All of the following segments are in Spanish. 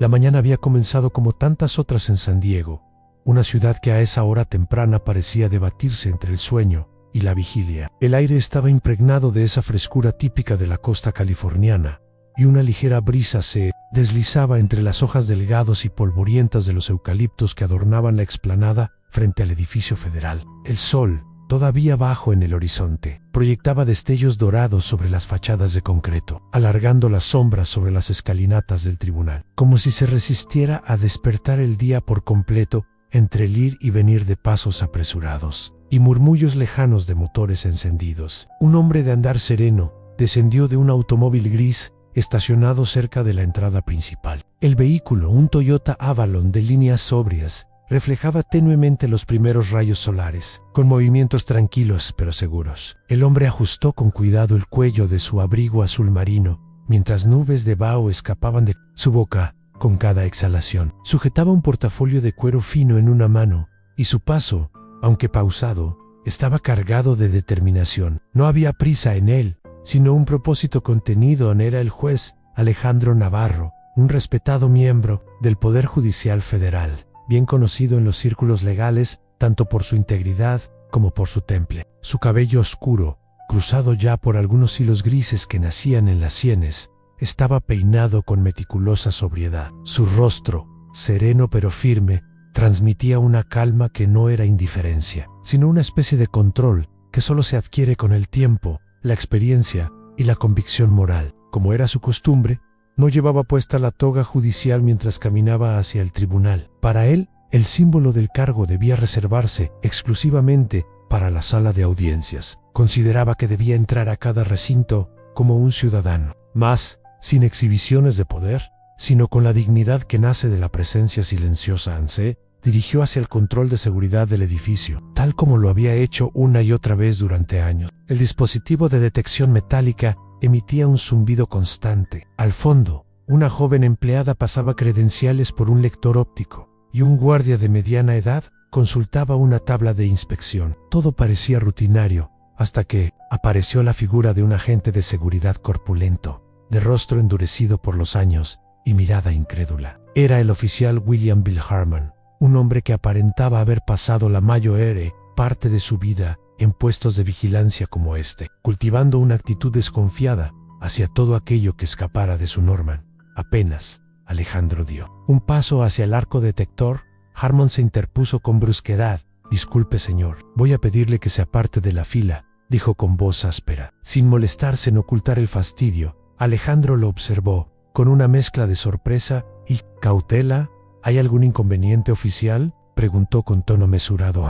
La mañana había comenzado como tantas otras en San Diego, una ciudad que a esa hora temprana parecía debatirse entre el sueño y la vigilia. El aire estaba impregnado de esa frescura típica de la costa californiana, y una ligera brisa se deslizaba entre las hojas delgados y polvorientas de los eucaliptos que adornaban la explanada frente al edificio federal. El sol, todavía bajo en el horizonte, proyectaba destellos dorados sobre las fachadas de concreto, alargando las sombras sobre las escalinatas del tribunal, como si se resistiera a despertar el día por completo entre el ir y venir de pasos apresurados y murmullos lejanos de motores encendidos. Un hombre de andar sereno descendió de un automóvil gris estacionado cerca de la entrada principal. El vehículo, un Toyota Avalon de líneas sobrias, reflejaba tenuemente los primeros rayos solares, con movimientos tranquilos pero seguros. El hombre ajustó con cuidado el cuello de su abrigo azul marino, mientras nubes de vaho escapaban de su boca con cada exhalación. Sujetaba un portafolio de cuero fino en una mano, y su paso, aunque pausado, estaba cargado de determinación. No había prisa en él, sino un propósito contenido. Era el juez Alejandro Navarro, un respetado miembro del Poder Judicial Federal, bien conocido en los círculos legales tanto por su integridad como por su temple. Su cabello oscuro, cruzado ya por algunos hilos grises que nacían en las sienes, estaba peinado con meticulosa sobriedad. Su rostro, sereno pero firme, transmitía una calma que no era indiferencia, sino una especie de control que solo se adquiere con el tiempo, la experiencia y la convicción moral. Como era su costumbre, no llevaba puesta la toga judicial mientras caminaba hacia el tribunal. Para él, el símbolo del cargo debía reservarse exclusivamente para la sala de audiencias. Consideraba que debía entrar a cada recinto como un ciudadano, más sin exhibiciones de poder, sino con la dignidad que nace de la presencia silenciosa. Se dirigió hacia el control de seguridad del edificio, tal como lo había hecho una y otra vez durante años. El dispositivo de detección metálica emitía un zumbido constante. Al fondo, una joven empleada pasaba credenciales por un lector óptico, y un guardia de mediana edad consultaba una tabla de inspección. Todo parecía rutinario, hasta que apareció la figura de un agente de seguridad corpulento, de rostro endurecido por los años y mirada incrédula. Era el oficial William Bill Harmon, un hombre que aparentaba haber pasado la mayor parte de su vida en puestos de vigilancia como este, cultivando una actitud desconfiada hacia todo aquello que escapara de su norma. Apenas Alejandro dio un paso hacia el arco detector, Harmon se interpuso con brusquedad. «Disculpe, señor, voy a pedirle que se aparte de la fila», dijo con voz áspera. Sin molestarse en ocultar el fastidio, Alejandro lo observó con una mezcla de sorpresa y cautela. «¿Hay algún inconveniente, oficial?», preguntó con tono mesurado.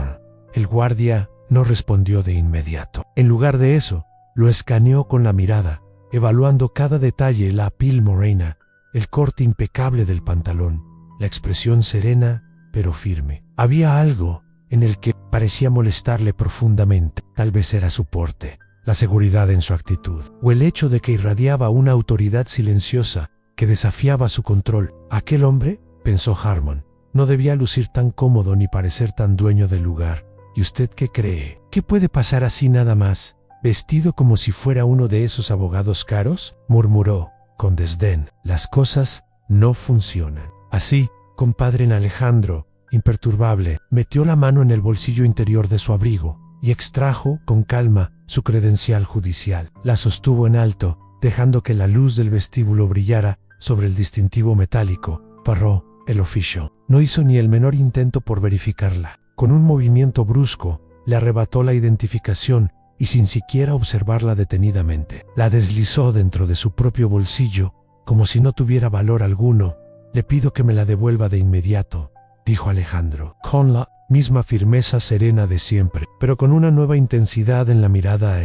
El guardia no respondió de inmediato. En lugar de eso, lo escaneó con la mirada, evaluando cada detalle: la piel morena, el corte impecable del pantalón, la expresión serena pero firme. Había algo en el que parecía molestarle profundamente. Tal vez era su porte, la seguridad en su actitud, o el hecho de que irradiaba una autoridad silenciosa que desafiaba su control. Aquel hombre, pensó Harmon, no debía lucir tan cómodo ni parecer tan dueño del lugar. ¿Y usted qué cree? ¿Qué puede pasar así nada más, vestido como si fuera uno de esos abogados caros?, murmuró con desdén. «Las cosas no funcionan así, compadre». Alejandro, imperturbable, metió la mano en el bolsillo interior de su abrigo y extrajo con calma su credencial judicial. La sostuvo en alto, dejando que la luz del vestíbulo brillara sobre el distintivo metálico. Parró el oficio. No hizo ni el menor intento por verificarla. Con un movimiento brusco, le arrebató la identificación y, sin siquiera observarla detenidamente, la deslizó dentro de su propio bolsillo, como si no tuviera valor alguno. «Le pido que me la devuelva de inmediato», dijo Alejandro, con la misma firmeza serena de siempre, pero con una nueva intensidad en la mirada.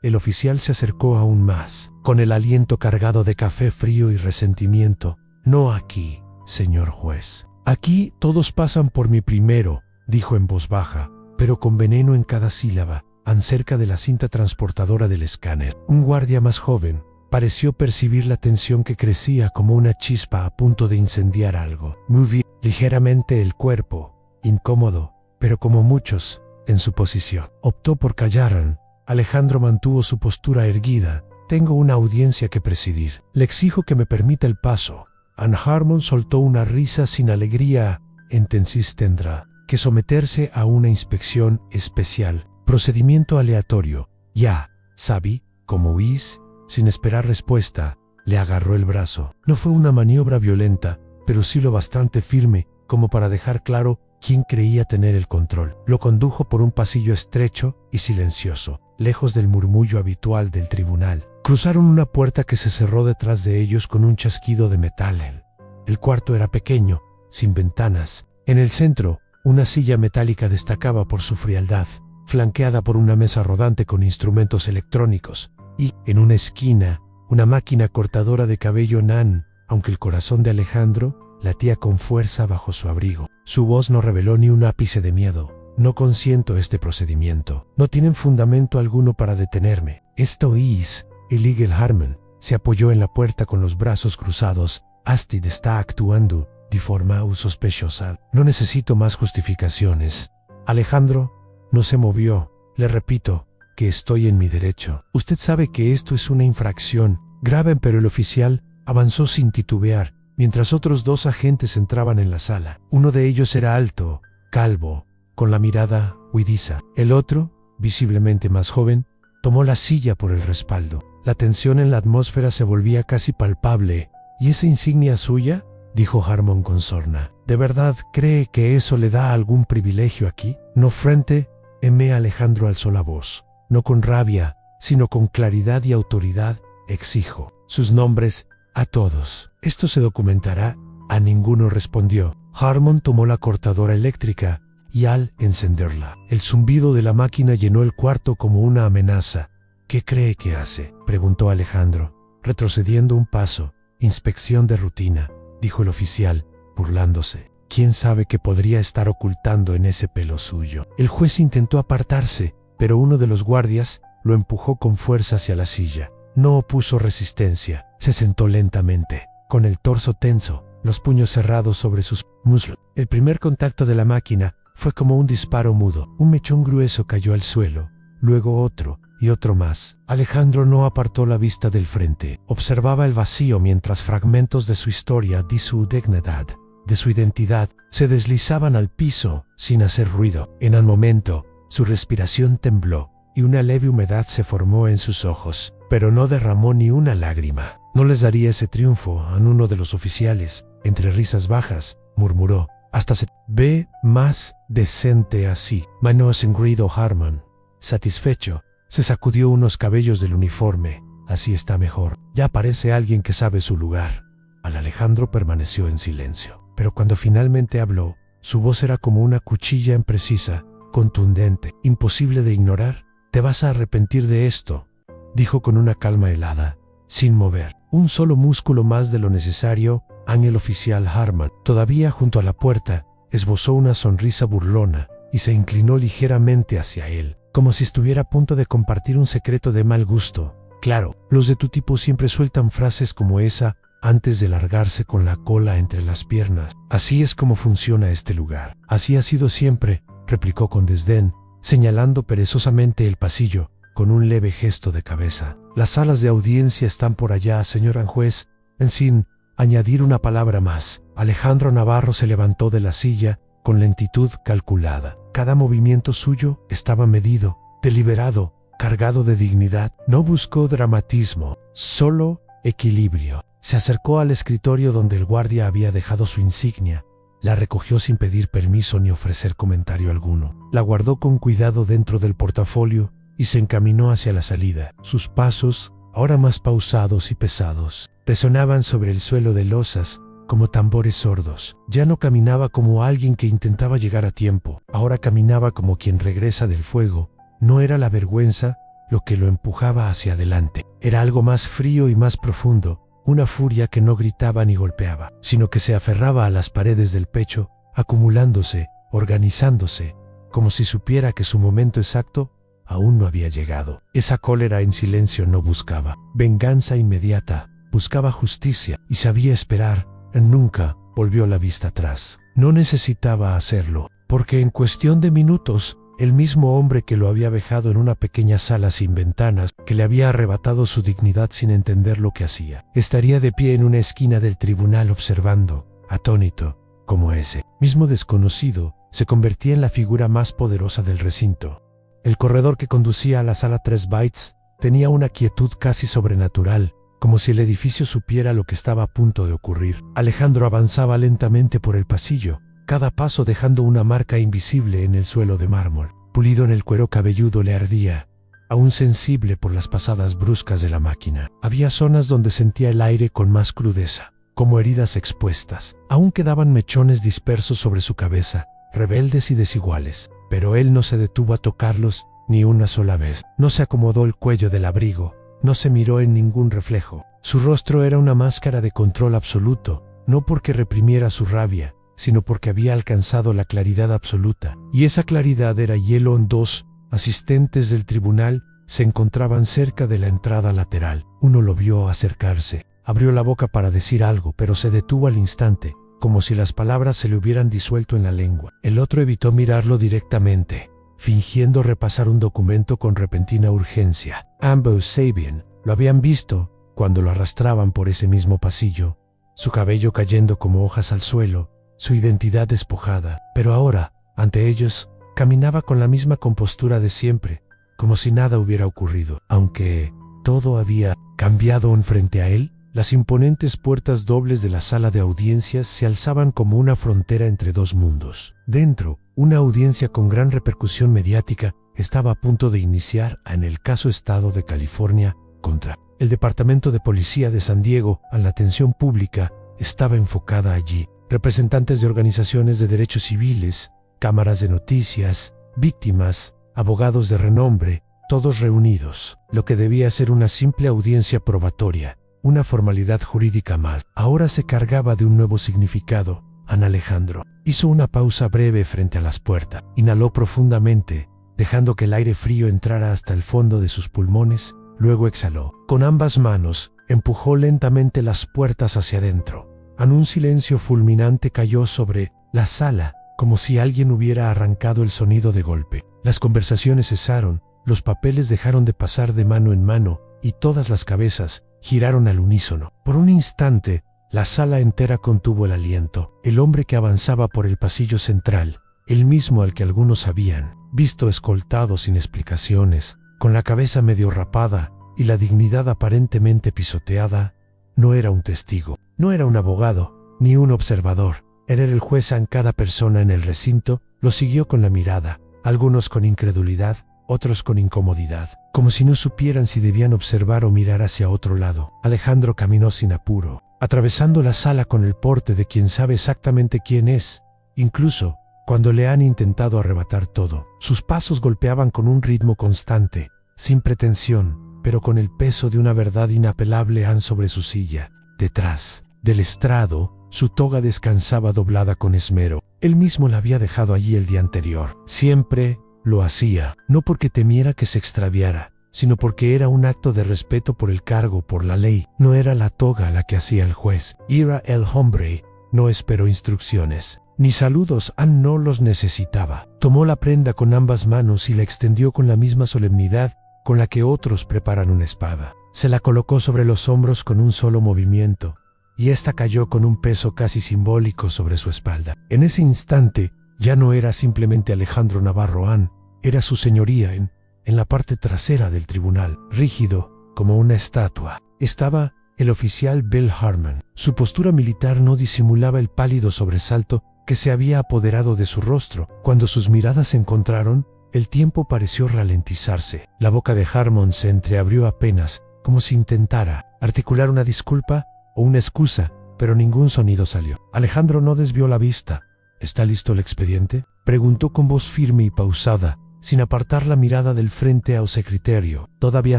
El oficial se acercó aún más, con el aliento cargado de café frío y resentimiento. «No aquí, señor juez. Aquí todos pasan por mí primero», dijo en voz baja, pero con veneno en cada sílaba, cerca de la cinta transportadora del escáner. Un guardia más joven pareció percibir la tensión que crecía como una chispa a punto de incendiar algo. Movió ligeramente el cuerpo, incómodo, pero como muchos en su posición. Optó por callar. Alejandro mantuvo su postura erguida. «Tengo una audiencia que presidir. Le exijo que me permita el paso», Anne Harmon soltó una risa sin alegría. Entonces tendrá que someterse a una inspección especial. Procedimiento aleatorio. Ya, sabí, como Whis, sin esperar respuesta, le agarró el brazo. No fue una maniobra violenta, pero sí lo bastante firme como para dejar claro quién creía tener el control. Lo condujo por un pasillo estrecho y silencioso, lejos del murmullo habitual del tribunal. Cruzaron una puerta que se cerró detrás de ellos con un chasquido de metal. El cuarto era pequeño, sin ventanas. En el centro, una silla metálica destacaba por su frialdad, flanqueada por una mesa rodante con instrumentos electrónicos, y, en una esquina, una máquina cortadora de cabello nan, aunque el corazón de Alejandro latía con fuerza bajo su abrigo. Su voz no reveló ni un ápice de miedo. No consiento este procedimiento. No tienen fundamento alguno para detenerme. Esto es... Elijah Harmon se apoyó en la puerta con los brazos cruzados. Astrid está actuando de forma sospechosa. No necesito más justificaciones. Alejandro no se movió. Le repito que estoy en mi derecho. Usted sabe que esto es una infracción grave, pero el oficial avanzó sin titubear, mientras otros dos agentes entraban en la sala. Uno de ellos era alto, calvo, con la mirada huidiza. El otro, visiblemente más joven, tomó la silla por el respaldo. La tensión en la atmósfera se volvía casi palpable. ¿Y esa insignia suya?, dijo Harmon con sorna. ¿De verdad cree que eso le da algún privilegio aquí? No, frente. Alejandro alzó la voz. No con rabia, sino con claridad y autoridad, exijo sus nombres a todos. Esto se documentará. A ninguno respondió. Harmon tomó la cortadora eléctrica y al encenderla, el zumbido de la máquina llenó el cuarto como una amenaza. ¿Qué cree que hace?, preguntó Alejandro, retrocediendo un paso. Inspección de rutina, dijo el oficial, burlándose. ¿Quién sabe qué podría estar ocultando en ese pelo suyo? El juez intentó apartarse, pero uno de los guardias lo empujó con fuerza hacia la silla. No opuso resistencia. Se sentó lentamente, con el torso tenso, los puños cerrados sobre sus muslos. El primer contacto de la máquina fue como un disparo mudo. Un mechón grueso cayó al suelo, luego otro y otro más. Alejandro no apartó la vista del frente. Observaba el vacío mientras fragmentos de su historia, de su dignidad, de su identidad, se deslizaban al piso sin hacer ruido. En un momento, su respiración tembló y una leve humedad se formó en sus ojos, pero no derramó ni una lágrima. No les daría ese triunfo a uno de los oficiales. Entre risas bajas, murmuró. Hasta se ve más decente así. Manos engrido Harmon. Satisfecho, se sacudió unos cabellos del uniforme. Así está mejor. Ya parece alguien que sabe su lugar. Alejandro permaneció en silencio. Pero cuando finalmente habló, su voz era como una cuchilla imprecisa, contundente, imposible de ignorar. Te vas a arrepentir de esto, dijo con una calma helada, sin mover un solo músculo más de lo necesario. El oficial Harmon, todavía junto a la puerta, esbozó una sonrisa burlona y se inclinó ligeramente hacia él, como si estuviera a punto de compartir un secreto de mal gusto. Claro, los de tu tipo siempre sueltan frases como esa antes de largarse con la cola entre las piernas. Así es como funciona este lugar. Así ha sido siempre, replicó con desdén, señalando perezosamente el pasillo, con un leve gesto de cabeza. Las salas de audiencia están por allá, señor juez. Sin añadir una palabra más, Alejandro Navarro se levantó de la silla con lentitud calculada. Cada movimiento suyo estaba medido, deliberado, cargado de dignidad. No buscó dramatismo, solo equilibrio. Se acercó al escritorio donde el guardia había dejado su insignia. La recogió sin pedir permiso ni ofrecer comentario alguno. La guardó con cuidado dentro del portafolio y se encaminó hacia la salida. Sus pasos, ahora más pausados y pesados, resonaban sobre el suelo de losas como tambores sordos. Ya no caminaba como alguien que intentaba llegar a tiempo. Ahora caminaba como quien regresa del fuego. No era la vergüenza lo que lo empujaba hacia adelante. Era algo más frío y más profundo. Una furia que no gritaba ni golpeaba, sino que se aferraba a las paredes del pecho, acumulándose, organizándose, como si supiera que su momento exacto aún no había llegado. Esa cólera en silencio no buscaba venganza inmediata, buscaba justicia y sabía esperar. Nunca volvió la vista atrás. No necesitaba hacerlo, porque en cuestión de minutos el mismo hombre que lo había vejado en una pequeña sala sin ventanas, que le había arrebatado su dignidad sin entender lo que hacía. Estaría de pie en una esquina del tribunal observando, atónito, como ese mismo desconocido se convertía en la figura más poderosa del recinto. El corredor que conducía a la sala 3 bytes tenía una quietud casi sobrenatural, como si el edificio supiera lo que estaba a punto de ocurrir. Alejandro avanzaba lentamente por el pasillo, cada paso dejando una marca invisible en el suelo de mármol. Pulido en el cuero cabelludo le ardía, aún sensible por las pasadas bruscas de la máquina. Había zonas donde sentía el aire con más crudeza, como heridas expuestas. Aún quedaban mechones dispersos sobre su cabeza, rebeldes y desiguales, pero él no se detuvo a tocarlos ni una sola vez. No se acomodó el cuello del abrigo, no se miró en ningún reflejo. Su rostro era una máscara de control absoluto, no porque reprimiera su rabia, sino porque había alcanzado la claridad absoluta. Y esa claridad era hielo. Dos asistentes del tribunal se encontraban cerca de la entrada lateral. Uno lo vio acercarse. Abrió la boca para decir algo, pero se detuvo al instante, como si las palabras se le hubieran disuelto en la lengua. El otro evitó mirarlo directamente, fingiendo repasar un documento con repentina urgencia. Ambos Sabian lo habían visto cuando lo arrastraban por ese mismo pasillo, su cabello cayendo como hojas al suelo, su identidad despojada, pero ahora, ante ellos, caminaba con la misma compostura de siempre, como si nada hubiera ocurrido. Aunque todo había cambiado frente a él, las imponentes puertas dobles de la sala de audiencias se alzaban como una frontera entre dos mundos. Dentro, una audiencia con gran repercusión mediática estaba a punto de iniciar en el caso Estado de California contra el Departamento de Policía de San Diego. La atención pública estaba enfocada allí. Representantes de organizaciones de derechos civiles, cámaras de noticias, víctimas, abogados de renombre, todos reunidos. Lo que debía ser una simple audiencia probatoria, una formalidad jurídica más, ahora se cargaba de un nuevo significado. Alejandro hizo una pausa breve frente a las puertas. Inhaló profundamente, dejando que el aire frío entrara hasta el fondo de sus pulmones. Luego exhaló. Con ambas manos, empujó lentamente las puertas hacia adentro. Un silencio fulminante cayó sobre la sala, como si alguien hubiera arrancado el sonido de golpe. Las conversaciones cesaron, los papeles dejaron de pasar de mano en mano, y todas las cabezas giraron al unísono. Por un instante, la sala entera contuvo el aliento. El hombre que avanzaba por el pasillo central, el mismo al que algunos habían visto escoltado sin explicaciones, con la cabeza medio rapada y la dignidad aparentemente pisoteada, no era un testigo, no era un abogado, ni un observador. Era el juez. Cada persona en el recinto lo siguió con la mirada, algunos con incredulidad, otros con incomodidad, como si no supieran si debían observar o mirar hacia otro lado. Alejandro caminó sin apuro, atravesando la sala con el porte de quien sabe exactamente quién es, incluso cuando le han intentado arrebatar todo. Sus pasos golpeaban con un ritmo constante, sin pretensión, pero con el peso de una verdad inapelable sobre su silla. Detrás del estrado, su toga descansaba doblada con esmero. Él mismo la había dejado allí el día anterior. Siempre lo hacía, no porque temiera que se extraviara, sino porque era un acto de respeto por el cargo, por la ley. No era la toga la que hacía el juez. Era el hombre. No esperó instrucciones, ni saludos. No los necesitaba. Tomó la prenda con ambas manos y la extendió con la misma solemnidad con la que otros preparan una espada. Se la colocó sobre los hombros con un solo movimiento, y ésta cayó con un peso casi simbólico sobre su espalda. En ese instante, ya no era simplemente Alejandro Navarro An, era su señoría en la parte trasera del tribunal. Rígido, como una estatua, estaba el oficial Bill Harmon. Su postura militar no disimulaba el pálido sobresalto que se había apoderado de su rostro. Cuando sus miradas se encontraron, el tiempo pareció ralentizarse. La boca de Harmon se entreabrió apenas, como si intentara articular una disculpa o una excusa, pero ningún sonido salió. Alejandro no desvió la vista. ¿Está listo el expediente?, preguntó con voz firme y pausada, sin apartar la mirada del frente al secretario. Todavía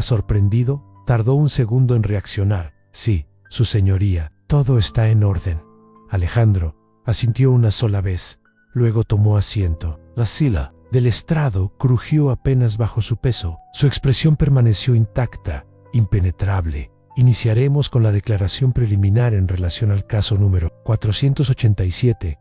sorprendido, tardó un segundo en reaccionar. Sí, su señoría, todo está en orden. Alejandro asintió una sola vez, luego tomó asiento. La silla del estrado crujió apenas bajo su peso. Su expresión permaneció intacta, impenetrable. Iniciaremos con la declaración preliminar en relación al caso número 487.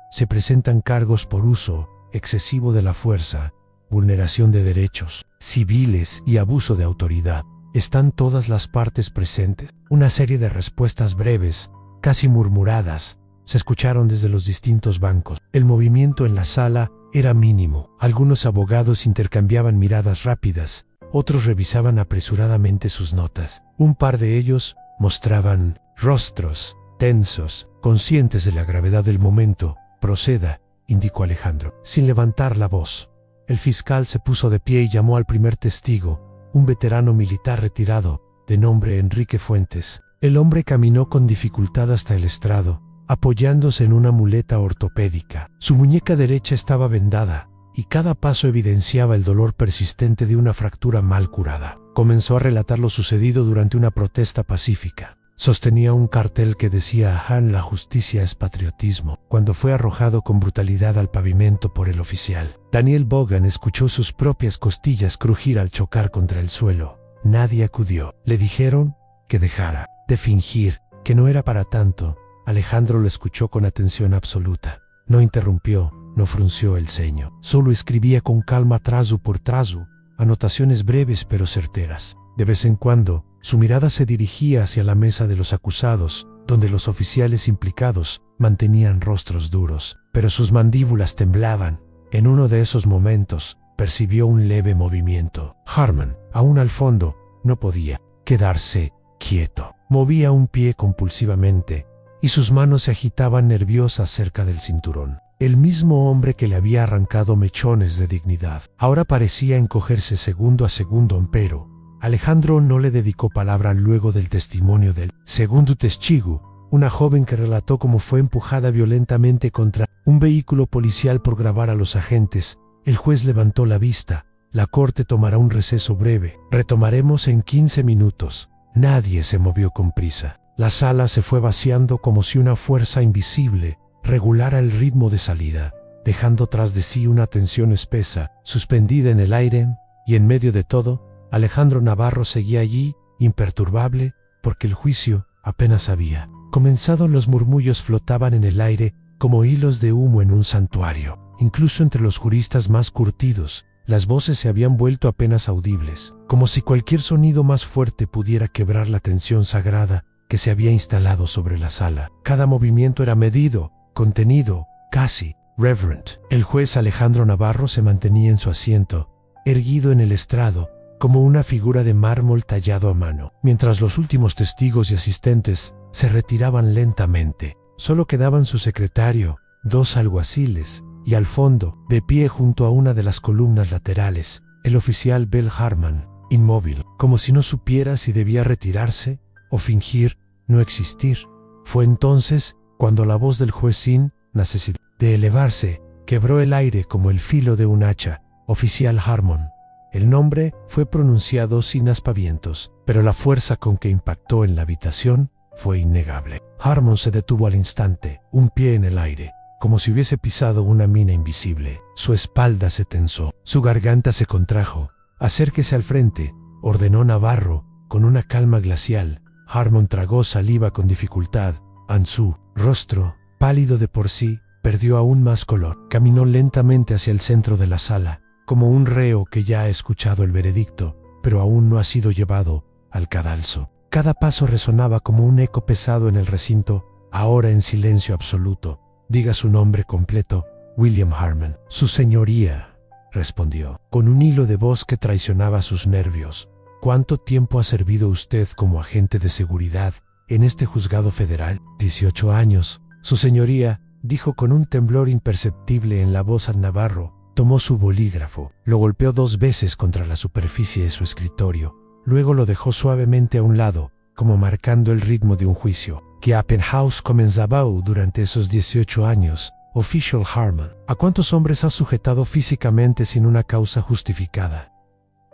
Se presentan cargos por uso excesivo de la fuerza, vulneración de derechos civiles y abuso de autoridad. ¿Están todas las partes presentes? Una serie de respuestas breves, casi murmuradas, se escucharon desde los distintos bancos. El movimiento en la sala era mínimo. Algunos abogados intercambiaban miradas rápidas, otros revisaban apresuradamente sus notas. Un par de ellos mostraban rostros tensos, conscientes de la gravedad del momento. «Proceda», indicó Alejandro, sin levantar la voz. El fiscal se puso de pie y llamó al primer testigo, un veterano militar retirado, de nombre Enrique Fuentes. El hombre caminó con dificultad hasta el estrado, apoyándose en una muleta ortopédica. Su muñeca derecha estaba vendada, y cada paso evidenciaba el dolor persistente de una fractura mal curada. Comenzó a relatar lo sucedido durante una protesta pacífica. Sostenía un cartel que decía «Han, la justicia es patriotismo», cuando fue arrojado con brutalidad al pavimento por el oficial. Daniel Bogan escuchó sus propias costillas crujir al chocar contra el suelo. Nadie acudió. Le dijeron que dejara de fingir, que no era para tanto. Alejandro lo escuchó con atención absoluta. No interrumpió, no frunció el ceño. Solo escribía con calma trazo por trazo, anotaciones breves pero certeras. De vez en cuando, su mirada se dirigía hacia la mesa de los acusados, donde los oficiales implicados mantenían rostros duros, pero sus mandíbulas temblaban. En uno de esos momentos, percibió un leve movimiento. Harman, aún al fondo, no podía quedarse quieto. Movía un pie compulsivamente, y sus manos se agitaban nerviosas cerca del cinturón. El mismo hombre que le había arrancado mechones de dignidad, ahora parecía encogerse segundo a segundo, empero Alejandro no le dedicó palabra luego del testimonio del segundo testigo, una joven que relató cómo fue empujada violentamente contra un vehículo policial por grabar a los agentes. El juez levantó la vista. La corte tomará un receso breve. Retomaremos en 15 minutos. Nadie se movió con prisa. La sala se fue vaciando como si una fuerza invisible regulara el ritmo de salida, dejando tras de sí una tensión espesa, suspendida en el aire, y en medio de todo, Alejandro Navarro seguía allí, imperturbable, porque el juicio apenas había comenzado. Los murmullos flotaban en el aire como hilos de humo en un santuario. Incluso entre los juristas más curtidos, las voces se habían vuelto apenas audibles, como si cualquier sonido más fuerte pudiera quebrar la tensión sagrada que se había instalado sobre la sala. Cada movimiento era medido, contenido, casi reverent. El juez Alejandro Navarro se mantenía en su asiento, erguido en el estrado, como una figura de mármol tallado a mano, mientras los últimos testigos y asistentes se retiraban lentamente. Solo quedaban su secretario, dos alguaciles, y al fondo, de pie junto a una de las columnas laterales, el oficial Bell Harman, inmóvil, como si no supiera si debía retirarse o fingir no existir. Fue entonces cuando la voz del juez, sin necesidad de elevarse, quebró el aire como el filo de un hacha. «Oficial Harman». El nombre fue pronunciado sin aspavientos, pero la fuerza con que impactó en la habitación fue innegable. Harman se detuvo al instante, un pie en el aire, como si hubiese pisado una mina invisible. Su espalda se tensó, su garganta se contrajo. «Acérquese al frente», ordenó Navarro, con una calma glacial. Harman tragó saliva con dificultad. Su rostro, pálido de por sí, perdió aún más color. Caminó lentamente hacia el centro de la sala, como un reo que ya ha escuchado el veredicto, pero aún no ha sido llevado al cadalso. Cada paso resonaba como un eco pesado en el recinto, ahora en silencio absoluto. «Diga su nombre completo». «William Harman». «Su señoría», respondió, con un hilo de voz que traicionaba sus nervios. «¿Cuánto tiempo ha servido usted como agente de seguridad en este juzgado federal?» «18 años». «Su señoría», dijo con un temblor imperceptible en la voz al Navarro. Tomó su bolígrafo, lo golpeó 2 veces contra la superficie de su escritorio, luego lo dejó suavemente a un lado, como marcando el ritmo de un juicio. «¿Qué Appenhaus comenzaba durante esos 18 años?» «Official Harman». «¿A cuántos hombres ha sujetado físicamente sin una causa justificada?»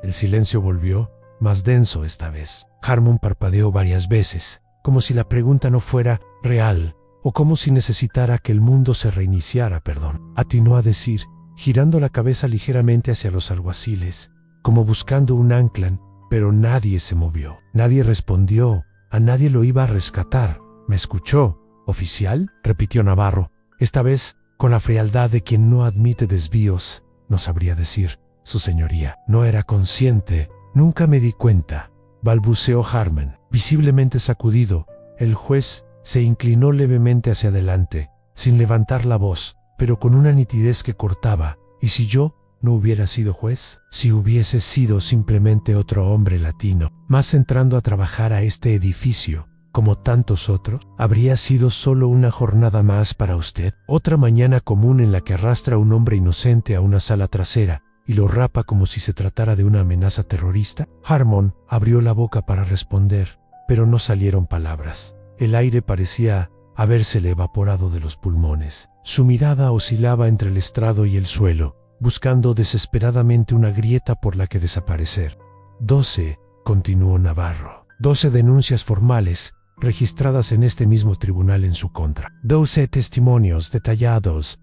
El silencio volvió, más denso esta vez. Harman parpadeó varias veces, como si la pregunta no fuera real, o como si necesitara que el mundo se reiniciara. Atinó a decir, girando la cabeza ligeramente hacia los alguaciles, como buscando un ancla, pero nadie se movió. Nadie respondió, a nadie lo iba a rescatar. «¿Me escuchó, oficial?», repitió Navarro, esta vez con la frialdad de quien no admite desvíos. No sabría decir, su señoría. No era consciente. Nunca me di cuenta, balbuceó Harmon. Visiblemente sacudido, el juez se inclinó levemente hacia adelante, sin levantar la voz, pero con una nitidez que cortaba. ¿Y si yo no hubiera sido juez? Si hubiese sido simplemente otro hombre latino, más entrando a trabajar a este edificio, como tantos otros, ¿habría sido solo una jornada más para usted? Otra mañana común en la que arrastra a un hombre inocente a una sala trasera y lo rapa como si se tratara de una amenaza terrorista. Harmon abrió la boca para responder, pero no salieron palabras. El aire parecía habérsele evaporado de los pulmones. Su mirada oscilaba entre el estrado y el suelo, buscando desesperadamente una grieta por la que desaparecer. 12, continuó Navarro. 12 denuncias formales registradas en este mismo tribunal en su contra. 12 testimonios detallados,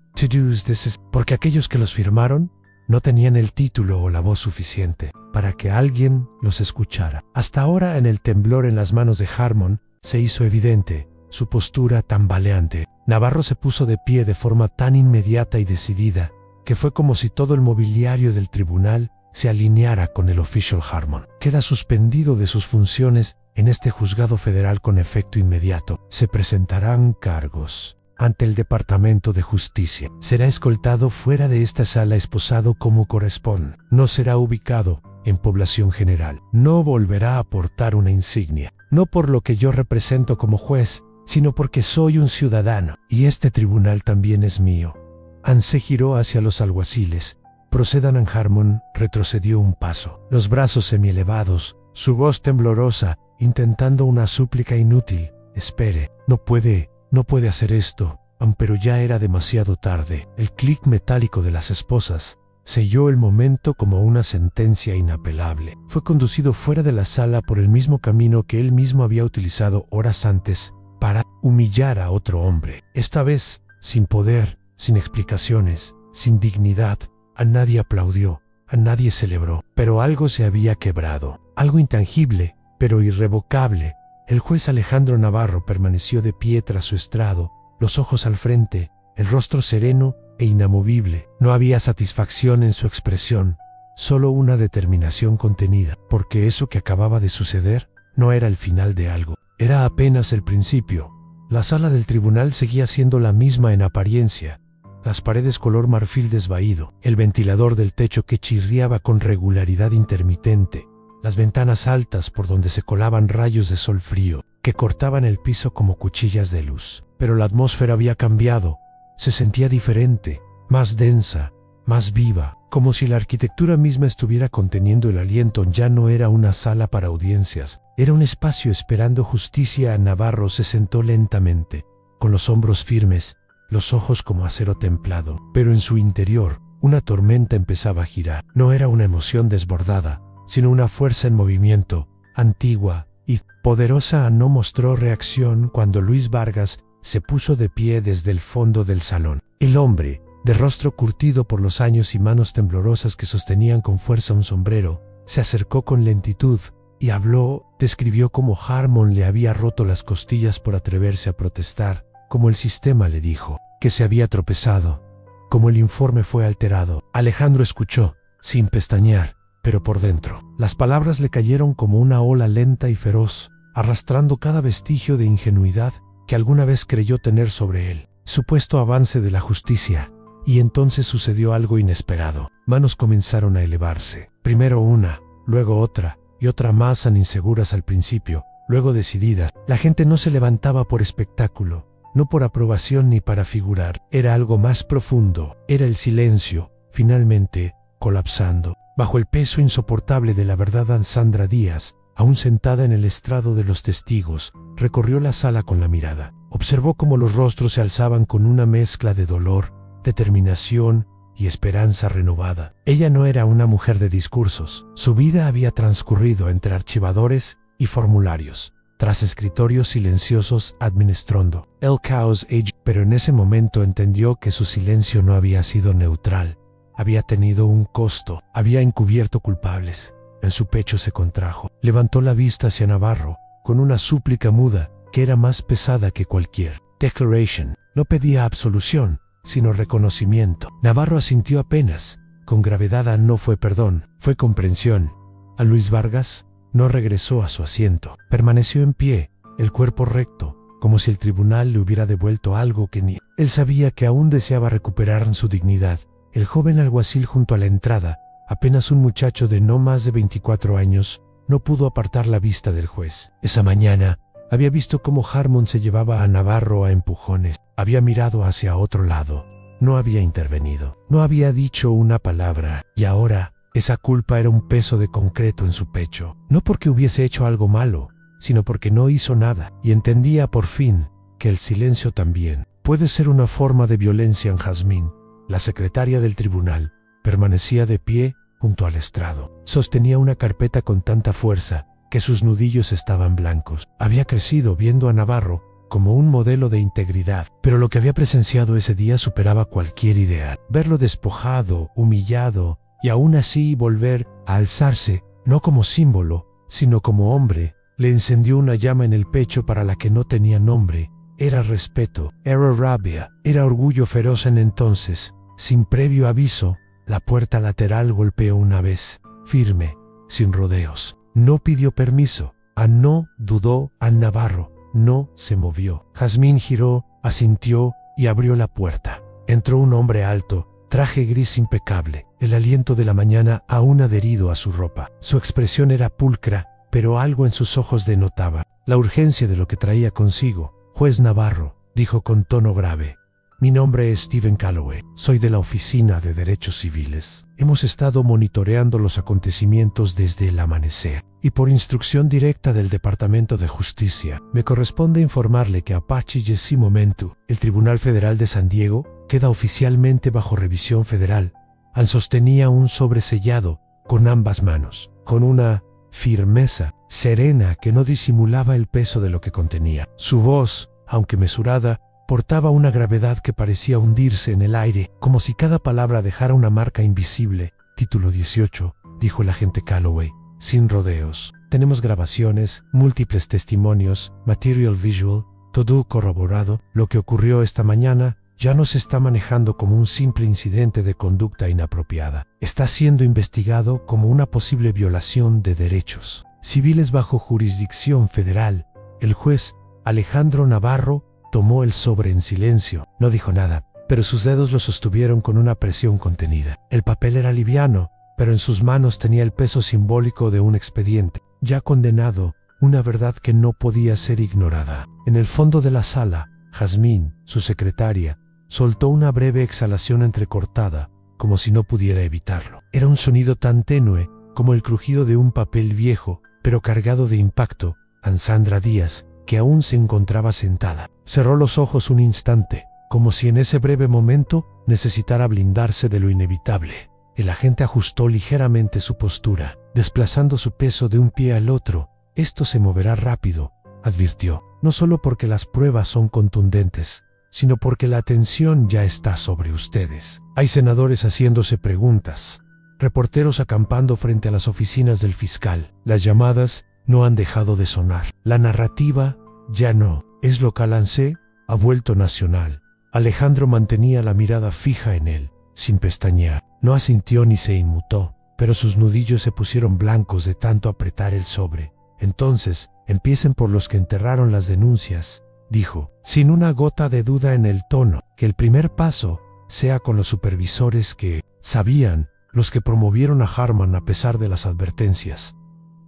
porque aquellos que los firmaron no tenían el título o la voz suficiente para que alguien los escuchara. Hasta ahora, en el temblor en las manos de Harmon, se hizo evidente su postura tambaleante. Navarro se puso de pie de forma tan inmediata y decidida que fue como si todo el mobiliario del tribunal se alineara con el official Harmon. Queda suspendido de sus funciones en este juzgado federal con efecto inmediato. Se presentarán cargos ante el Departamento de Justicia. Será escoltado fuera de esta sala esposado como corresponde. No será ubicado en población general. No volverá a portar una insignia. No por lo que yo represento como juez, sino porque soy un ciudadano. Y este tribunal también es mío. Anne se giró hacia los alguaciles. Procedan. Harmon retrocedió un paso, los brazos semielevados, su voz temblorosa, intentando una súplica inútil. Espere, no puede hacer esto. Pero ya era demasiado tarde. El clic metálico de las esposas selló el momento como una sentencia inapelable. Fue conducido fuera de la sala por el mismo camino que él mismo había utilizado horas antes para humillar a otro hombre. Esta vez, sin poder, sin explicaciones, sin dignidad. A nadie aplaudió, a nadie celebró, pero algo se había quebrado, algo intangible, pero irrevocable. El juez Alejandro Navarro permaneció de pie tras su estrado, los ojos al frente, el rostro sereno e inamovible. No había satisfacción en su expresión, solo una determinación contenida, porque eso que acababa de suceder no era el final de algo, era apenas el principio. La sala del tribunal seguía siendo la misma en apariencia. Las paredes color marfil desvaído, el ventilador del techo que chirriaba con regularidad intermitente, las ventanas altas por donde se colaban rayos de sol frío que cortaban el piso como cuchillas de luz. Pero la atmósfera había cambiado, se sentía diferente, más densa, más viva, como si la arquitectura misma estuviera conteniendo el aliento. Ya no era una sala para audiencias, era un espacio esperando justicia. Navarro se sentó lentamente, con los hombros firmes, los ojos como acero templado, pero en su interior una tormenta empezaba a girar. No era una emoción desbordada, sino una fuerza en movimiento, antigua y poderosa. No mostró reacción cuando Luis Vargas se puso de pie desde el fondo del salón. El hombre, de rostro curtido por los años y manos temblorosas que sostenían con fuerza un sombrero, se acercó con lentitud y habló. Describió cómo Harmon le había roto las costillas por atreverse a protestar, como el sistema le dijo, que se había tropezado, como el informe fue alterado. Alejandro escuchó, sin pestañear, pero por dentro. Las palabras le cayeron como una ola lenta y feroz, arrastrando cada vestigio de ingenuidad que alguna vez creyó tener sobre él. Supuesto avance de la justicia. Y entonces sucedió algo inesperado. Manos comenzaron a elevarse. Primero una, luego otra, y otra más, tan inseguras al principio, luego decididas. La gente no se levantaba por espectáculo, no por aprobación ni para figurar. Era algo más profundo. Era el silencio, finalmente, colapsando. Bajo el peso insoportable de la verdad, Sandra Díaz, aún sentada en el estrado de los testigos, recorrió la sala con la mirada. Observó cómo los rostros se alzaban con una mezcla de dolor, determinación y esperanza renovada. Ella no era una mujer de discursos. Su vida había transcurrido entre archivadores y formularios, tras escritorios silenciosos administrando el caos. Pero en ese momento entendió que su silencio no había sido neutral. Había tenido un costo, había encubierto culpables. En su pecho se contrajo. Levantó la vista hacia Navarro, con una súplica muda, que era más pesada que cualquier declaration. No pedía absolución, sino reconocimiento. Navarro asintió apenas. Con gravedad no fue perdón, fue comprensión. A Luis Vargas no regresó a su asiento. Permaneció en pie, el cuerpo recto, como si el tribunal le hubiera devuelto algo que ni él sabía que aún deseaba recuperar su dignidad. El joven alguacil junto a la entrada, apenas un muchacho de no más de 24 años, no pudo apartar la vista del juez. Esa mañana había visto cómo Harmon se llevaba a Navarro a empujones. Había mirado hacia otro lado. No había intervenido. No había dicho una palabra. Y ahora esa culpa era un peso de concreto en su pecho. No porque hubiese hecho algo malo, sino porque no hizo nada. Y entendía por fin que el silencio también puede ser una forma de violencia en Jazmín. La secretaria del tribunal permanecía de pie junto al estrado. Sostenía una carpeta con tanta fuerza que sus nudillos estaban blancos. Había crecido viendo a Navarro como un modelo de integridad, pero lo que había presenciado ese día superaba cualquier ideal. Verlo despojado, humillado, y aún así volver a alzarse, no como símbolo, sino como hombre, le encendió una llama en el pecho para la que no tenía nombre. Era respeto, era rabia, era orgullo feroz en entonces. Sin previo aviso, la puerta lateral golpeó una vez, firme, sin rodeos. No pidió permiso, no dudó a Navarro, no se movió. Jazmín giró, asintió y abrió la puerta. Entró un hombre alto, traje gris impecable, el aliento de la mañana aún adherido a su ropa. Su expresión era pulcra, pero algo en sus ojos denotaba la urgencia de lo que traía consigo. Juez Navarro, dijo con tono grave. Mi nombre es Stephen Calloway, soy de la Oficina de Derechos Civiles. Hemos estado monitoreando los acontecimientos desde el amanecer, y por instrucción directa del Departamento de Justicia, me corresponde informarle que a partir de ese momento, el Tribunal Federal de San Diego queda oficialmente bajo revisión federal. Al sostenía un sobresellado con ambas manos, con una firmeza serena que no disimulaba el peso de lo que contenía. Su voz, aunque mesurada, portaba una gravedad que parecía hundirse en el aire, como si cada palabra dejara una marca invisible. Título 18, dijo el agente Calloway, sin rodeos. Tenemos grabaciones, múltiples testimonios, material visual, todo corroborado. Lo que ocurrió esta mañana ya no se está manejando como un simple incidente de conducta inapropiada. Está siendo investigado como una posible violación de derechos civiles bajo jurisdicción federal. El juez Alejandro Navarro tomó el sobre en silencio. No dijo nada, pero sus dedos lo sostuvieron con una presión contenida. El papel era liviano, pero en sus manos tenía el peso simbólico de un expediente, ya condenado, una verdad que no podía ser ignorada. En el fondo de la sala, Jazmín, su secretaria, soltó una breve exhalación entrecortada, como si no pudiera evitarlo. Era un sonido tan tenue como el crujido de un papel viejo, pero cargado de impacto. Sandra Díaz, que aún se encontraba sentada, cerró los ojos un instante, como si en ese breve momento necesitara blindarse de lo inevitable. El agente ajustó ligeramente su postura, desplazando su peso de un pie al otro. Esto se moverá rápido, advirtió, no solo porque las pruebas son contundentes, sino porque la atención ya está sobre ustedes. Hay senadores haciéndose preguntas, reporteros acampando frente a las oficinas del fiscal. Las llamadas no han dejado de sonar. La narrativa ya no es local, ha vuelto nacional. Alejandro mantenía la mirada fija en él, sin pestañear. No asintió ni se inmutó, pero sus nudillos se pusieron blancos de tanto apretar el sobre. Entonces, empiecen por los que enterraron las denuncias, dijo, sin una gota de duda en el tono. Que el primer paso sea con los supervisores que sabían, los que promovieron a Harmon a pesar de las advertencias.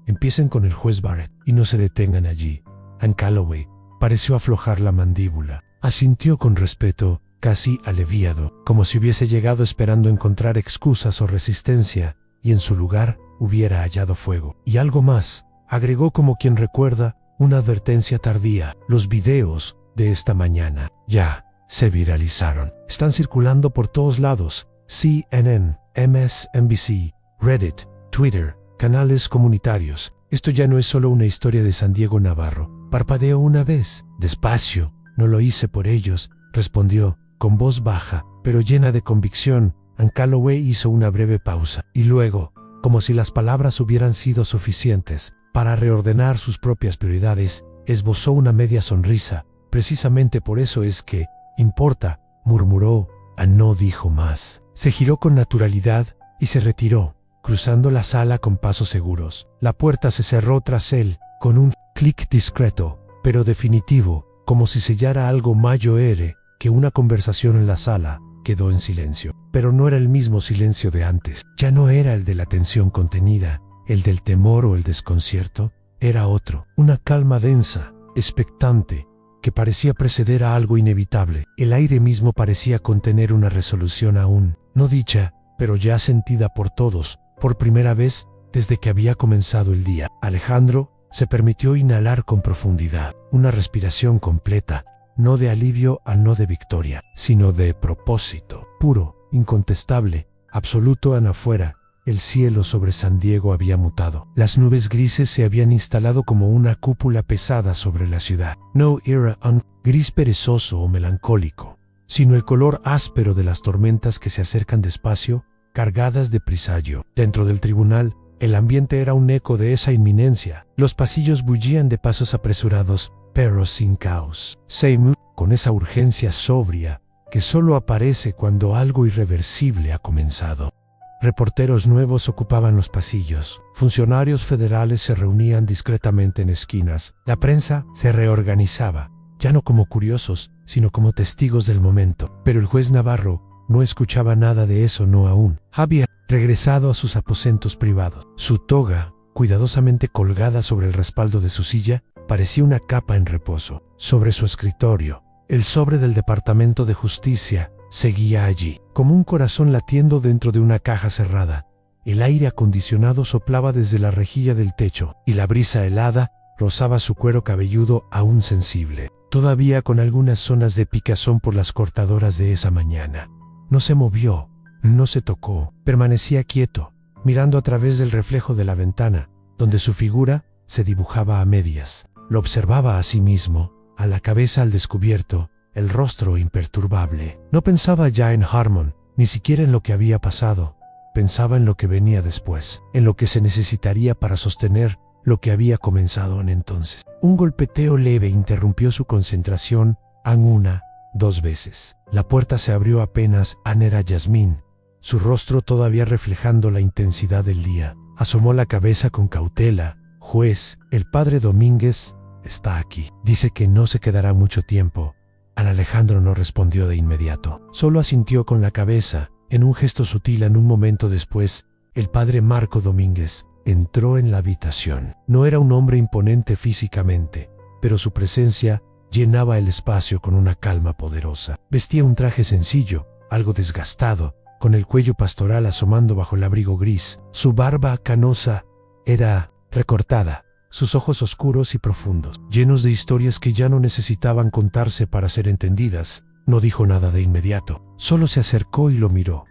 Empiecen con el juez Barrett y no se detengan allí. Ann Calloway pareció aflojar la mandíbula. Asintió con respeto, casi aliviado, como si hubiese llegado esperando encontrar excusas o resistencia, y en su lugar hubiera hallado fuego. Y algo más, agregó como quien recuerda una advertencia tardía. Los videos de esta mañana ya se viralizaron. Están circulando por todos lados. CNN, MSNBC, Reddit, Twitter, canales comunitarios. Esto ya no es solo una historia de San Diego Navarro. Parpadeó una vez. Despacio. No lo hice por ellos, respondió, con voz baja, pero llena de convicción. Ann Calloway hizo una breve pausa, y luego, como si las palabras hubieran sido suficientes para reordenar sus propias prioridades, esbozó una media sonrisa. Precisamente por eso es que, importa, murmuró, No dijo más. Se giró con naturalidad y se retiró, cruzando la sala con pasos seguros. La puerta se cerró tras él, con un clic discreto, pero definitivo, como si sellara algo mayor que una conversación en la sala. Quedó en silencio. Pero no era el mismo silencio de antes. Ya no era el de la tensión contenida, el del temor o el desconcierto. Era otro, una calma densa, expectante, que parecía preceder a algo inevitable. El aire mismo parecía contener una resolución aún no dicha, pero ya sentida por todos, por primera vez desde que había comenzado el día. Alejandro se permitió inhalar con profundidad, una respiración completa, no de alivio no de victoria, sino de propósito, puro, incontestable, absoluto afuera. El cielo sobre San Diego había mutado. Las nubes grises se habían instalado como una cúpula pesada sobre la ciudad. No era un gris perezoso o melancólico, sino el color áspero de las tormentas que se acercan despacio, cargadas de presagio. Dentro del tribunal, el ambiente era un eco de esa inminencia. Los pasillos bullían de pasos apresurados, pero sin caos. Seymour, con esa urgencia sobria que solo aparece cuando algo irreversible ha comenzado. Reporteros nuevos ocupaban los pasillos. Funcionarios federales se reunían discretamente en esquinas. La prensa se reorganizaba, ya no como curiosos, sino como testigos del momento. Pero el juez Navarro no escuchaba nada de eso, no aún. Había regresado a sus aposentos privados. Su toga, cuidadosamente colgada sobre el respaldo de su silla, parecía una capa en reposo. Sobre su escritorio, el sobre del Departamento de Justicia seguía allí, como un corazón latiendo dentro de una caja cerrada. El aire acondicionado soplaba desde la rejilla del techo, y la brisa helada rozaba su cuero cabelludo aún sensible, todavía con algunas zonas de picazón por las cortadoras de esa mañana. No se movió, no se tocó, permanecía quieto, mirando a través del reflejo de la ventana, donde su figura se dibujaba a medias. Lo observaba a sí mismo, a la cabeza al descubierto, el rostro imperturbable. No pensaba ya en Harmon, ni siquiera en lo que había pasado. Pensaba en lo que venía después, en lo que se necesitaría para sostener lo que había comenzado en entonces. Un golpeteo leve interrumpió su concentración, dos veces. La puerta se abrió apenas. Era Yasmín, su rostro todavía reflejando la intensidad del día. Asomó la cabeza con cautela. Juez, el padre Domínguez está aquí. Dice que no se quedará mucho tiempo. Alejandro no respondió de inmediato. Solo asintió con la cabeza, en un gesto sutil. Un momento después, el padre Marco Domínguez entró en la habitación. No era un hombre imponente físicamente, pero su presencia llenaba el espacio con una calma poderosa. Vestía un traje sencillo, algo desgastado, con el cuello pastoral asomando bajo el abrigo gris. Su barba canosa era recortada, sus ojos oscuros y profundos, llenos de historias que ya no necesitaban contarse para ser entendidas. No dijo nada de inmediato, solo se acercó y lo miró.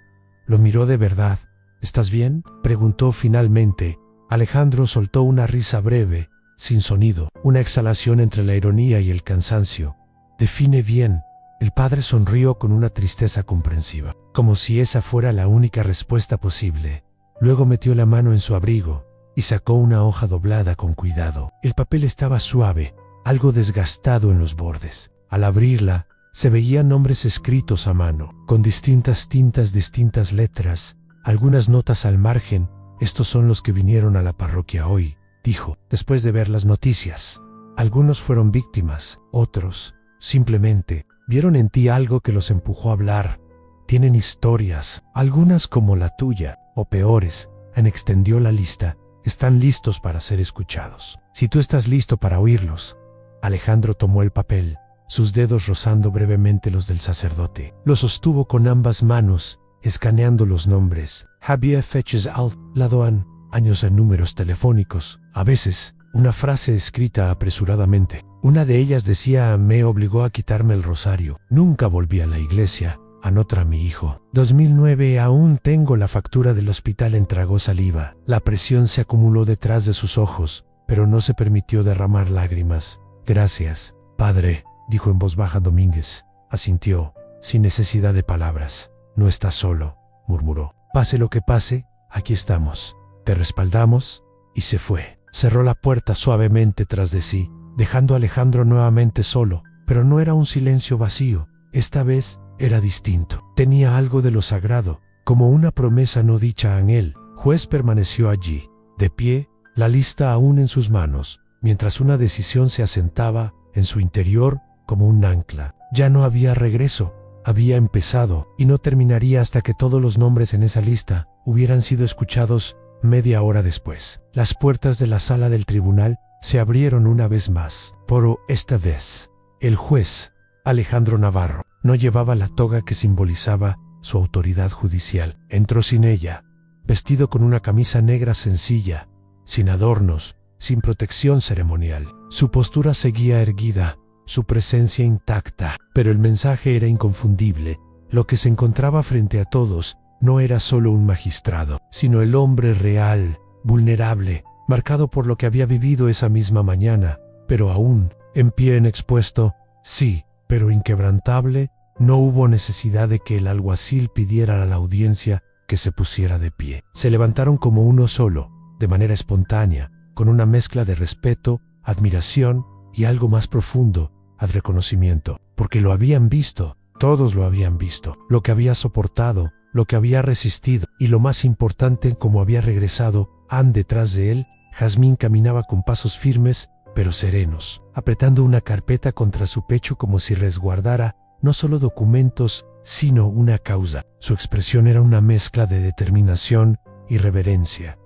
Lo miró de verdad. ¿Estás bien?, preguntó finalmente. Alejandro soltó una risa breve, sin sonido, una exhalación entre la ironía y el cansancio. Define bien. El padre sonrió con una tristeza comprensiva, como si esa fuera la única respuesta posible. Luego metió la mano en su abrigo y sacó una hoja doblada con cuidado. El papel estaba suave, algo desgastado en los bordes. Al abrirla, se veían nombres escritos a mano, con distintas tintas, distintas letras, algunas notas al margen. Estos son los que vinieron a la parroquia hoy, dijo, después de ver las noticias. Algunos fueron víctimas, otros, simplemente, vieron en ti algo que los empujó a hablar. Tienen historias, algunas como la tuya, o peores. Extendió la lista. Están listos para ser escuchados. Si tú estás listo para oírlos. Alejandro tomó el papel, sus dedos rozando brevemente los del sacerdote. Lo sostuvo con ambas manos, escaneando los nombres. Había fechas al lado, años en números telefónicos. A veces, una frase escrita apresuradamente. Una de ellas decía: me obligó a quitarme el rosario. Nunca volví a la iglesia. Anotra mi hijo. 2009. Aún tengo la factura del hospital. Tragó saliva. La presión se acumuló detrás de sus ojos, pero no se permitió derramar lágrimas. Gracias, padre, dijo en voz baja Domínguez. Asintió, sin necesidad de palabras. No estás solo, murmuró. Pase lo que pase, aquí estamos. Te respaldamos. Y se fue. Cerró la puerta suavemente tras de sí, dejando a Alejandro nuevamente solo, pero no era un silencio vacío. Esta vez era distinto. Tenía algo de lo sagrado, como una promesa no dicha a él. Juez permaneció allí, de pie, la lista aún en sus manos, mientras una decisión se asentaba en su interior como un ancla. Ya no había regreso. Había empezado y no terminaría hasta que todos los nombres en esa lista hubieran sido escuchados media hora después. Las puertas de la sala del tribunal se abrieron una vez más, pero esta vez el juez, Alejandro Navarro, no llevaba la toga que simbolizaba su autoridad judicial. Entró sin ella, vestido con una camisa negra sencilla, sin adornos, sin protección ceremonial. Su postura seguía erguida, su presencia intacta, pero el mensaje era inconfundible. Lo que se encontraba frente a todos no era solo un magistrado, sino el hombre real, vulnerable, marcado por lo que había vivido esa misma mañana, pero aún, en pie expuesto, sí, pero inquebrantable. No hubo necesidad de que el alguacil pidiera a la audiencia que se pusiera de pie. Se levantaron como uno solo, de manera espontánea, con una mezcla de respeto, admiración y algo más profundo, al reconocimiento, porque lo habían visto, todos lo habían visto, lo que había soportado, lo que había resistido, y lo más importante, como había regresado. Detrás de él, Jazmín caminaba con pasos firmes, pero serenos, apretando una carpeta contra su pecho como si resguardara no solo documentos, sino una causa. Su expresión era una mezcla de determinación y reverencia.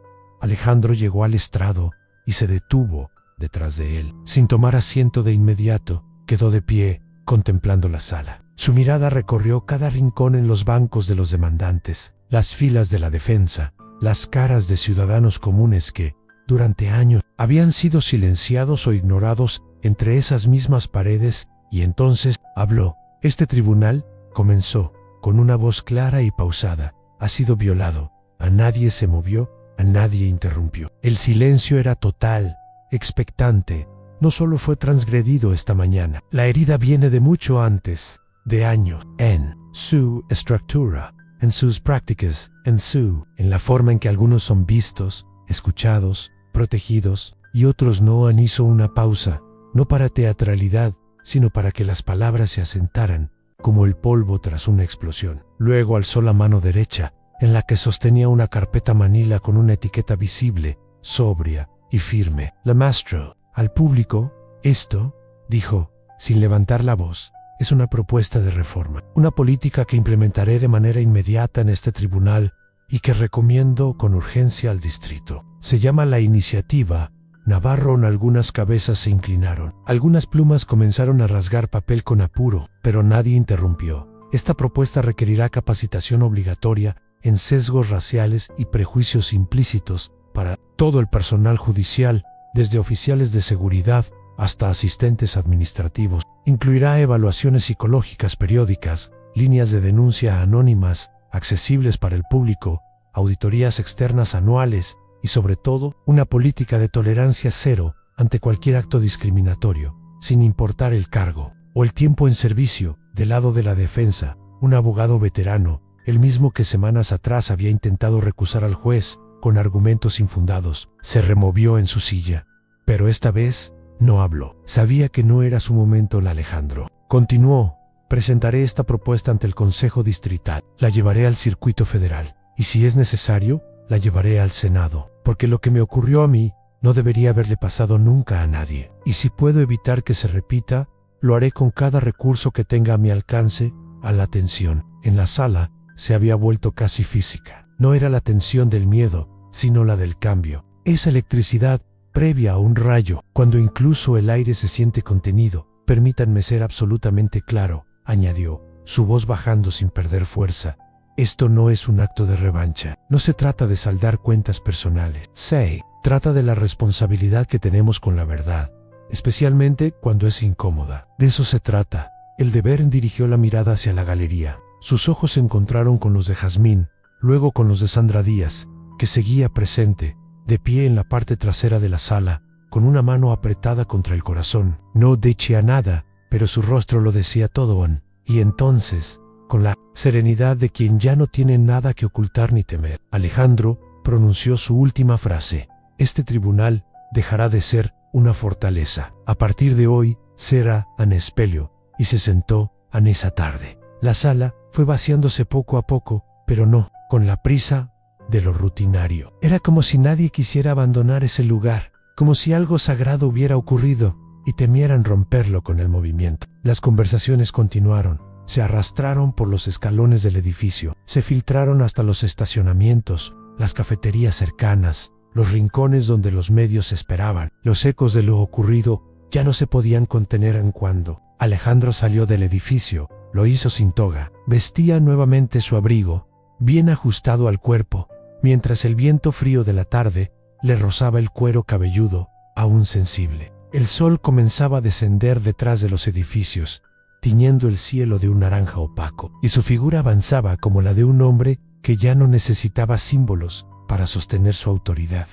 Alejandro llegó al estrado y se detuvo detrás de él. Sin tomar asiento de inmediato, quedó de pie, contemplando la sala. Su mirada recorrió cada rincón en los bancos de los demandantes, las filas de la defensa, las caras de ciudadanos comunes que, durante años, habían sido silenciados o ignorados entre esas mismas paredes, y entonces habló. Este tribunal, comenzó, con una voz clara y pausada, ha sido violado. A nadie se movió, a nadie interrumpió. El silencio era total, expectante. No solo fue transgredido esta mañana. La herida viene de mucho antes, de años, en su estructura, en sus prácticas, en la forma en que algunos son vistos, escuchados, protegidos, y otros no. Hizo una pausa, no para teatralidad, sino para que las palabras se asentaran, como el polvo tras una explosión. Luego alzó la mano derecha, en la que sostenía una carpeta manila con una etiqueta visible, sobria y firme. La maestro, al público, esto, dijo, sin levantar la voz, es una propuesta de reforma, una política que implementaré de manera inmediata en este tribunal y que recomiendo con urgencia al distrito. Se llama la iniciativa Navarro. Algunas cabezas se inclinaron. Algunas plumas comenzaron a rasgar papel con apuro, pero nadie interrumpió. Esta propuesta requerirá capacitación obligatoria en sesgos raciales y prejuicios implícitos para todo el personal judicial, desde oficiales de seguridad hasta asistentes administrativos. Incluirá evaluaciones psicológicas periódicas, líneas de denuncia anónimas, accesibles para el público, auditorías externas anuales y, sobre todo, una política de tolerancia cero ante cualquier acto discriminatorio, sin importar el cargo o el tiempo en servicio. Del lado de la defensa, un abogado veterano, el mismo que semanas atrás había intentado recusar al juez con argumentos infundados, se removió en su silla. Pero esta vez no habló. Sabía que no era su momento. Alejandro continuó. Presentaré esta propuesta ante el Consejo Distrital. La llevaré al Circuito Federal. Y si es necesario, la llevaré al Senado. Porque lo que me ocurrió a mí no debería haberle pasado nunca a nadie. Y si puedo evitar que se repita, lo haré con cada recurso que tenga a mi alcance. A la tensión en la sala se había vuelto casi física. No era la tensión del miedo, sino la del cambio. Esa electricidad previa a un rayo, cuando incluso el aire se siente contenido. Permítanme ser absolutamente claro, añadió, su voz bajando sin perder fuerza. Esto no es un acto de revancha. No se trata de saldar cuentas personales. Se trata de la responsabilidad que tenemos con la verdad, especialmente cuando es incómoda. De eso se trata. El deber. Dirigió la mirada hacia la galería. Sus ojos se encontraron con los de Jazmín, luego con los de Sandra Díaz, que seguía presente, de pie en la parte trasera de la sala, con una mano apretada contra el corazón. No decía nada, pero su rostro lo decía todo. Y entonces, con la serenidad de quien ya no tiene nada que ocultar ni temer, Alejandro pronunció su última frase. Este tribunal dejará de ser una fortaleza. A partir de hoy, será un espelho. Y se sentó en esa tarde. La sala fue vaciándose poco a poco, pero no con la prisa de lo rutinario. Era como si nadie quisiera abandonar ese lugar, como si algo sagrado hubiera ocurrido y temieran romperlo con el movimiento. Las conversaciones continuaron, se arrastraron por los escalones del edificio, se filtraron hasta los estacionamientos, las cafeterías cercanas, los rincones donde los medios esperaban. Los ecos de lo ocurrido ya no se podían contener en cuando Alejandro salió del edificio. Lo hizo sin toga, vestía nuevamente su abrigo, bien ajustado al cuerpo, mientras el viento frío de la tarde le rozaba el cuero cabelludo, aún sensible. El sol comenzaba a descender detrás de los edificios, tiñendo el cielo de un naranja opaco, y su figura avanzaba como la de un hombre que ya no necesitaba símbolos para sostener su autoridad.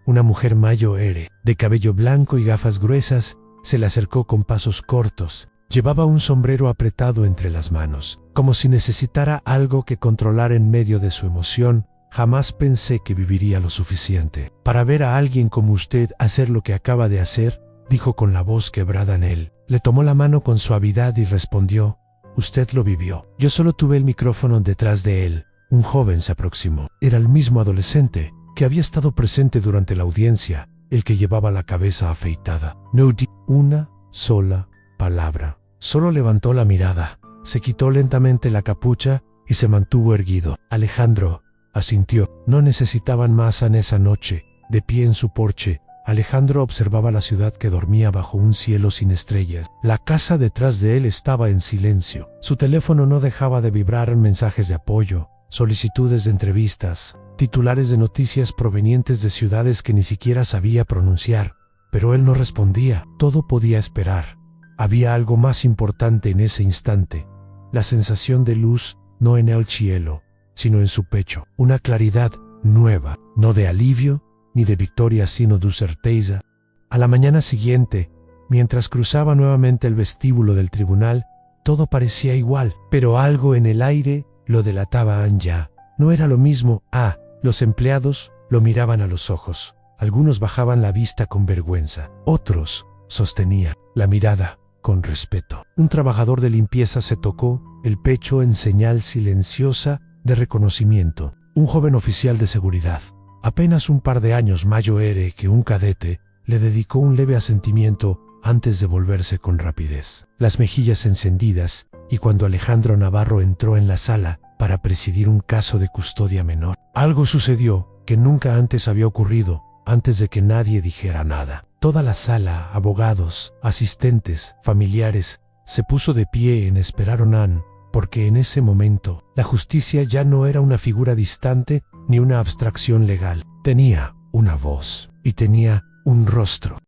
Una mujer mayor, de cabello blanco y gafas gruesas, se le acercó con pasos cortos. Llevaba un sombrero apretado entre las manos, como si necesitara algo que controlar en medio de su emoción. Jamás pensé que viviría lo suficiente para ver a alguien como usted hacer lo que acaba de hacer, dijo con la voz quebrada en él. Le tomó la mano con suavidad y respondió: usted lo vivió. Yo solo tuve el micrófono detrás de él. Un joven se aproximó. Era el mismo adolescente que había estado presente durante la audiencia, el que llevaba la cabeza afeitada. No dijo una sola palabra. Solo levantó la mirada, se quitó lentamente la capucha y se mantuvo erguido. Alejandro asintió. No necesitaban más en esa noche. De pie en su porche, Alejandro observaba la ciudad que dormía bajo un cielo sin estrellas. La casa detrás de él estaba en silencio. Su teléfono no dejaba de vibrar en mensajes de apoyo, solicitudes de entrevistas, titulares de noticias provenientes de ciudades que ni siquiera sabía pronunciar. Pero él no respondía. Todo podía esperar. Había algo más importante en ese instante, la sensación de luz, no en el cielo, sino en su pecho, una claridad nueva, no de alivio ni de victoria, sino de certeza. A la mañana siguiente, mientras cruzaba nuevamente el vestíbulo del tribunal, todo parecía igual, pero algo en el aire lo delataba ya. No era lo mismo. Los empleados lo miraban a los ojos. Algunos bajaban la vista con vergüenza, otros sostenían la mirada con respeto. Un trabajador de limpieza se tocó el pecho en señal silenciosa de reconocimiento. Un joven oficial de seguridad, apenas un par de años mayor que un cadete, le dedicó un leve asentimiento antes de volverse con rapidez, las mejillas encendidas, y cuando Alejandro Navarro entró en la sala para presidir un caso de custodia menor. Algo sucedió que nunca antes había ocurrido, antes de que nadie dijera nada. Toda la sala, abogados, asistentes, familiares, se puso de pie en esperaron, porque en ese momento la justicia ya no era una figura distante ni una abstracción legal. Tenía una voz y tenía un rostro.